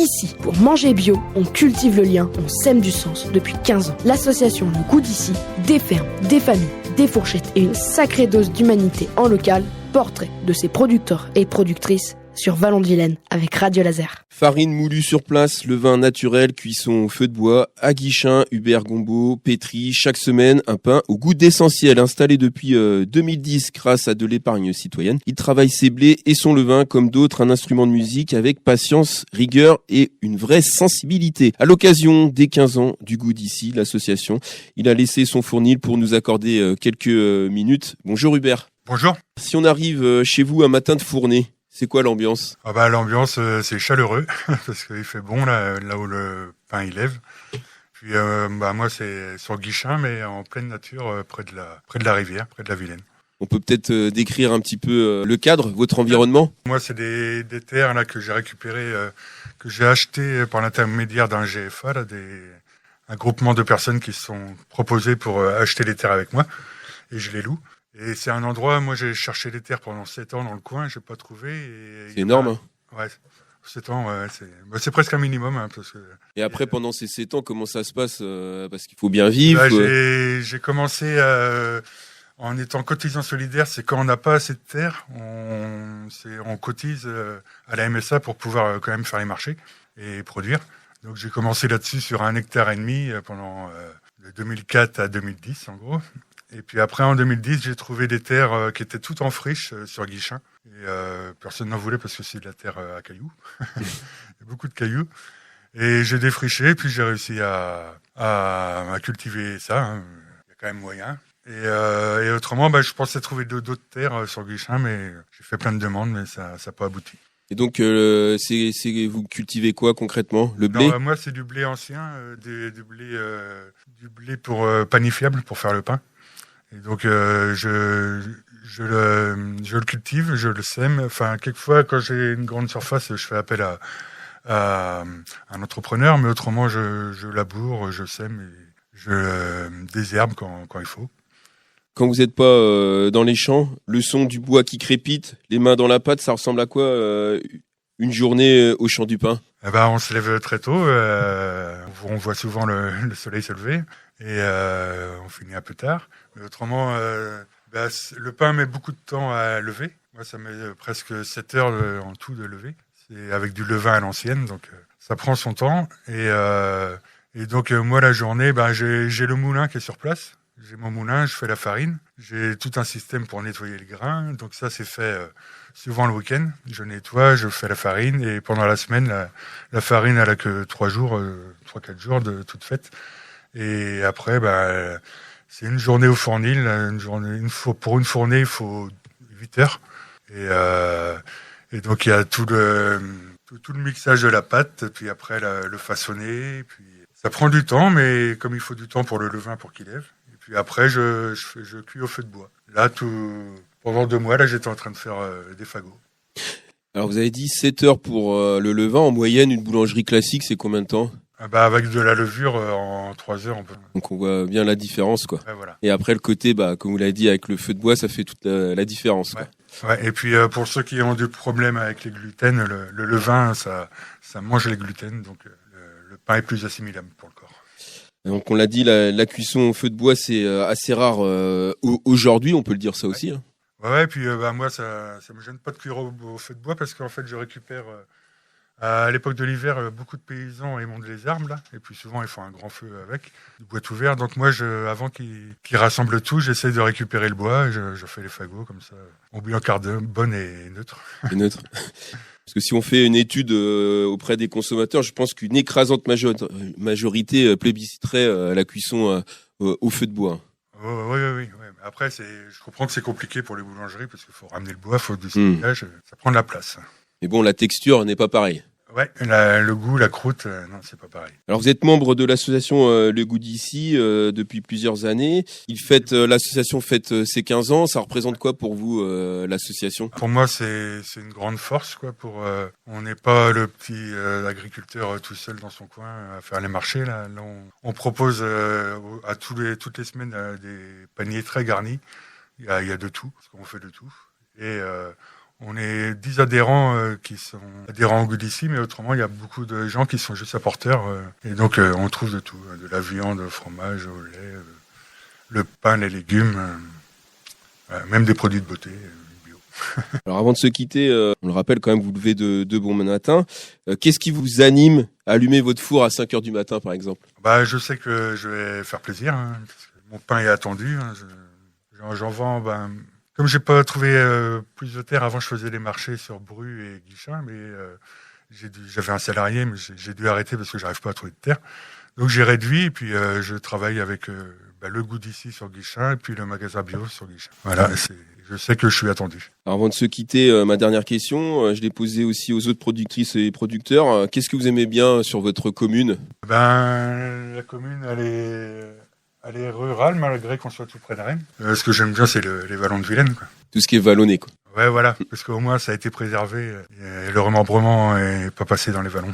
Ici, pour manger bio, on cultive le lien, on sème du sens depuis 15 ans. L'association Le Goût d'ici, des fermes, des familles, des fourchettes et une sacrée dose d'humanité en local. Portrait de ses producteurs et productrices sur Vallon de Vilaine avec Radio Laser. Farine moulue sur place, levain naturel, cuisson au feu de bois, à Guichin, Hubert Gombaud, pétri chaque semaine un pain au goût d'essentiel. Installé depuis 2010 grâce à de l'épargne citoyenne, il travaille ses blés et son levain comme d'autres, un instrument de musique avec patience, rigueur et une vraie sensibilité. À l'occasion des 15 ans du Goût d'ici, l'association, il a laissé son fournil pour nous accorder quelques minutes. Bonjour Hubert. Bonjour. Si on arrive chez vous un matin de fournée, c'est quoi l'ambiance ? L'ambiance, c'est chaleureux, parce qu'il fait bon là où le pain il lève. Puis moi, c'est sur Guichin, mais en pleine nature, près de la rivière, près de la Vilaine. On peut peut-être décrire un petit peu le cadre, votre environnement ? Moi, c'est des terres là, que j'ai récupérées, que j'ai achetées par l'intermédiaire d'un GFA, là, un groupement de personnes qui se sont proposées pour acheter les terres avec moi, et je les loue. Et c'est un endroit, moi j'ai cherché des terres pendant 7 ans dans le coin, j'ai pas trouvé. C'est énorme, hein ? Ouais, 7 ans, ouais, c'est presque un minimum. Hein, parce que, et après, pendant ces 7 ans, comment ça se passe ? Parce qu'il faut bien vivre. J'ai commencé en étant cotisant solidaire, c'est quand on n'a pas assez de terre, on cotise à la MSA pour pouvoir quand même faire les marchés et produire. Donc j'ai commencé là-dessus sur 1,5 hectare pendant de 2004 à 2010 en gros. Et puis après, en 2010, j'ai trouvé des terres qui étaient toutes en friche sur Guichin. Et personne n'en voulait parce que c'est de la terre à cailloux. Il y a beaucoup de cailloux. Et j'ai défriché, puis j'ai réussi à cultiver ça. Hein. Il y a quand même moyen. Et autrement, je pensais trouver d'autres terres sur Guichin, mais j'ai fait plein de demandes, mais ça n'a pas abouti. Et donc, vous cultivez quoi concrètement ? Le blé ? Non, moi, c'est du blé ancien, du blé pour panifiable, pour faire le pain. Et donc je le cultive, je le sème. Enfin, quelquefois, quand j'ai une grande surface, je fais appel à un entrepreneur, mais autrement, je laboure, je sème et je désherbe quand il faut. Quand vous n'êtes pas dans les champs, le son du bois qui crépite, les mains dans la pâte, ça ressemble à quoi une journée au champ du pain ? On se lève très tôt, on voit souvent le soleil se lever et on finit un peu tard. Mais autrement, le pain met beaucoup de temps à lever. Moi, ça met presque 7 heures en tout de lever. C'est avec du levain à l'ancienne, donc ça prend son temps. Et donc, moi, la journée, j'ai le moulin qui est sur place. J'ai mon moulin, je fais la farine. J'ai tout un système pour nettoyer le grain. Donc ça, c'est fait souvent le week-end. Je nettoie, je fais la farine. Et pendant la semaine, la farine, elle a que 3-4 jours de toute faite. Et après, c'est une journée au fournil. Pour une fournée, il faut 8 heures. Et donc, il y a tout le mixage de la pâte. Puis après, le façonner. Puis ça prend du temps, mais comme il faut du temps pour le levain pour qu'il lève. Puis après, je cuis au feu de bois. Là, pendant 2 mois, là, j'étais en train de faire des fagots. Alors, vous avez dit 7 heures pour le levain. En moyenne, une boulangerie classique, c'est combien de temps ? Avec de la levure, en 3 heures, on peut. Donc, on voit bien la différence, quoi. Ouais, voilà. Et après, le côté, comme vous l'avez dit, avec le feu de bois, ça fait toute la différence, quoi. Ouais. Et puis, pour ceux qui ont des problèmes avec les gluten, le levain, ça mange les gluten. Donc, le pain est plus assimilable pour le corps. Donc on l'a dit, la cuisson au feu de bois, c'est assez rare aujourd'hui, on peut le dire ça aussi. Hein. Ouais, puis moi, ça me gêne pas de cuire au feu de bois parce qu'en fait, je récupère, à l'époque de l'hiver, beaucoup de paysans émontent les arbres, là, et puis souvent, ils font un grand feu avec, du bois tout vert. Donc moi, avant qu'ils rassemblent tout, j'essaie de récupérer le bois, et je fais les fagots, comme ça, mon bilan carbone est neutre. Et neutre. Parce que si on fait une étude auprès des consommateurs, je pense qu'une écrasante majorité plébisciterait la cuisson au feu de bois. Oui. Après, je comprends que c'est compliqué pour les boulangeries parce qu'il faut ramener le bois, il faut du stockage, ça prend de la place. Mais bon, la texture n'est pas pareille. Ouais, le goût, la croûte, non, c'est pas pareil. Alors, vous êtes membre de l'association Le Goût d'ici depuis plusieurs années. L'association fête ses 15 ans. Ça représente quoi pour vous, l'association ? Pour moi, c'est une grande force, quoi. On n'est pas le petit agriculteur tout seul dans son coin à faire les marchés. Là on propose toutes les semaines des paniers très garnis. Il y a de tout, parce qu'on fait de tout. Et On est 10 adhérents qui sont adhérents au goût d'ici, mais autrement, il y a beaucoup de gens qui sont juste apporteurs. Et donc, on trouve de tout. De la viande, le fromage, au lait, le pain, les légumes, même des produits de beauté bio. Alors avant de se quitter, on le rappelle quand même, vous levez de bon matin. Qu'est-ce qui vous anime à allumer votre four à 5h du matin, par exemple? Je sais que je vais faire plaisir. Parce que mon pain est attendu. J'en vends... Comme j'ai pas trouvé plus de terre, avant je faisais les marchés sur Bru et Guichen, mais j'avais un salarié, mais j'ai dû arrêter parce que j'arrive pas à trouver de terre. Donc j'ai réduit et puis je travaille avec le goût d'ici sur Guichen et puis le magasin bio sur Guichen. Voilà, je sais que je suis attendu. Alors avant de se quitter, ma dernière question, je l'ai posée aussi aux autres productrices et producteurs. Qu'est-ce que vous aimez bien sur votre commune? La commune, elle est rurale malgré qu'on soit tout près de Rennes. Ce que j'aime bien, c'est les vallons de Vilaine, quoi. Tout ce qui est vallonné, quoi. Ouais, voilà, parce qu'au moins ça a été préservé et le remembrement est pas passé dans les vallons.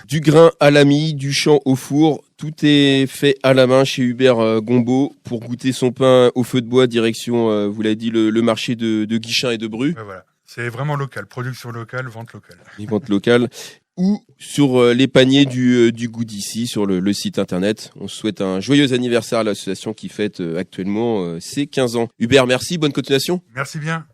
Du grain à la mie, du champ au four, tout est fait à la main chez Hubert Gombaud pour goûter son pain au feu de bois, direction, vous l'avez dit, le marché de Guichen et de Bru. Ouais, voilà. C'est vraiment local, production locale, vente locale. Les ventes locales. Ou sur les paniers du goût d'ici, sur le site internet. On souhaite un joyeux anniversaire à l'association qui fête actuellement ses 15 ans. Hubert, merci, bonne continuation. Merci bien.